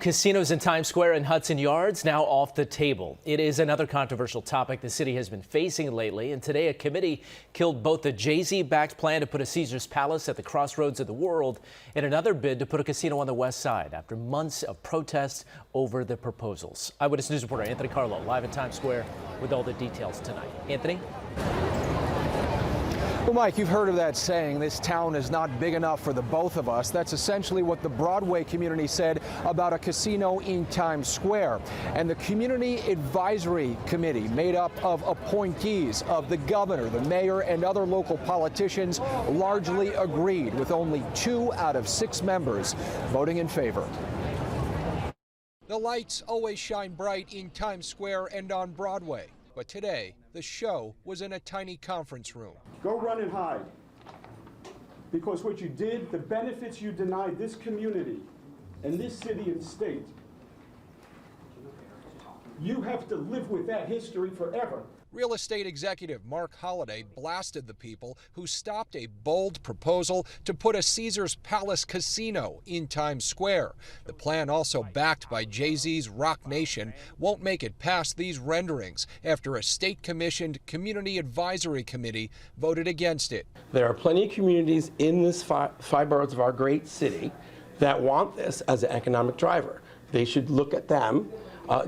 Casinos in Times Square and Hudson Yards now off the table. It is another controversial topic the city has been facing lately, and today a committee killed both the Jay-Z-backed plan to put a Caesars Palace at the crossroads of the world and another bid to put a casino on the west side after months of protests over the proposals. Eyewitness News reporter Anthony Carlo live in Times Square with all the details tonight. Anthony? Well, Mike, you've heard of that saying, this town is not big enough for the both of us. That's essentially what the Broadway community said about a casino in Times Square. And the Community Advisory Committee, made up of appointees of the governor, the mayor, and other local politicians, largely agreed, with only 2 out of 6 members voting in favor. The lights always shine bright in Times Square and on Broadway. But today, the show was in a tiny conference room. Go run and hide. Because what you did, the benefits you denied this community and this city and state, you have to live with that history forever. Real estate executive Mark Holliday blasted the people who stopped a bold proposal to put a Caesars Palace casino in Times Square. The plan, also backed by Jay-Z's Rock Nation, won't make it past these renderings after a state-commissioned Community Advisory Committee voted against it. There are plenty of communities in this five boroughs of our great city that want this as an economic driver. They should look at them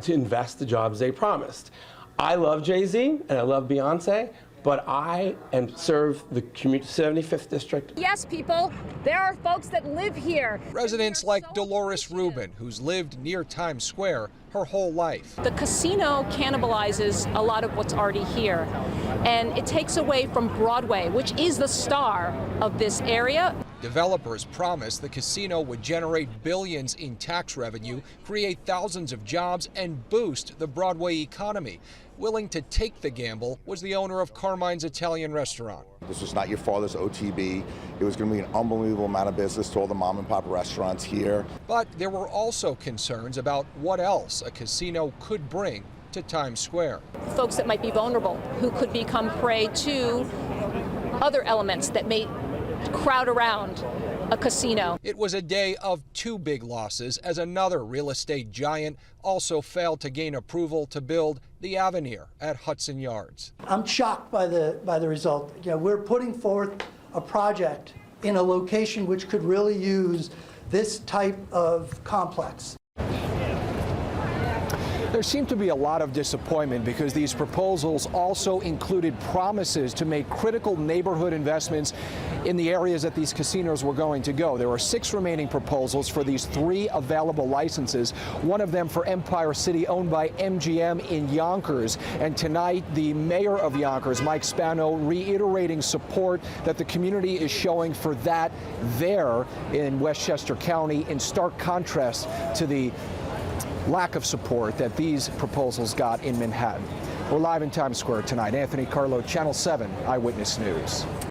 to invest the jobs they promised. I love Jay-Z and I love Beyonce, but I serve the 75th district. Yes, people, there are folks that live here. Residents like Dolores Rubin, who's lived near Times Square her whole life. The casino cannibalizes a lot of what's already here, and it takes away from Broadway, which is the star of this area. Developers promised the casino would generate billions in tax revenue, create thousands of jobs, and boost the Broadway economy. Willing to take the gamble was the owner of Carmine's Italian restaurant. This was not your father's OTB. It was going to be an unbelievable amount of business to all the mom and pop restaurants here. But there were also concerns about what else a casino could bring to Times Square. Folks that might be vulnerable, who could become prey to other elements that may crowd around a casino. It was a day of 2 big losses as another real estate giant also failed to gain approval to build the Avenir at Hudson Yards. I'm shocked by the result. You know, we're putting forth a project in a location which could really use this type of complex. There seemed to be a lot of disappointment because these proposals also included promises to make critical neighborhood investments in the areas that these casinos were going to go. There are 6 remaining proposals for these 3 available licenses, one of them for Empire City, owned by MGM in Yonkers. And tonight, the mayor of Yonkers, Mike Spano, reiterating support that the community is showing for that there in Westchester County, in stark contrast to the lack of support that these proposals got in Manhattan. We're live in Times Square tonight. Anthony Carlo, Channel 7 Eyewitness News.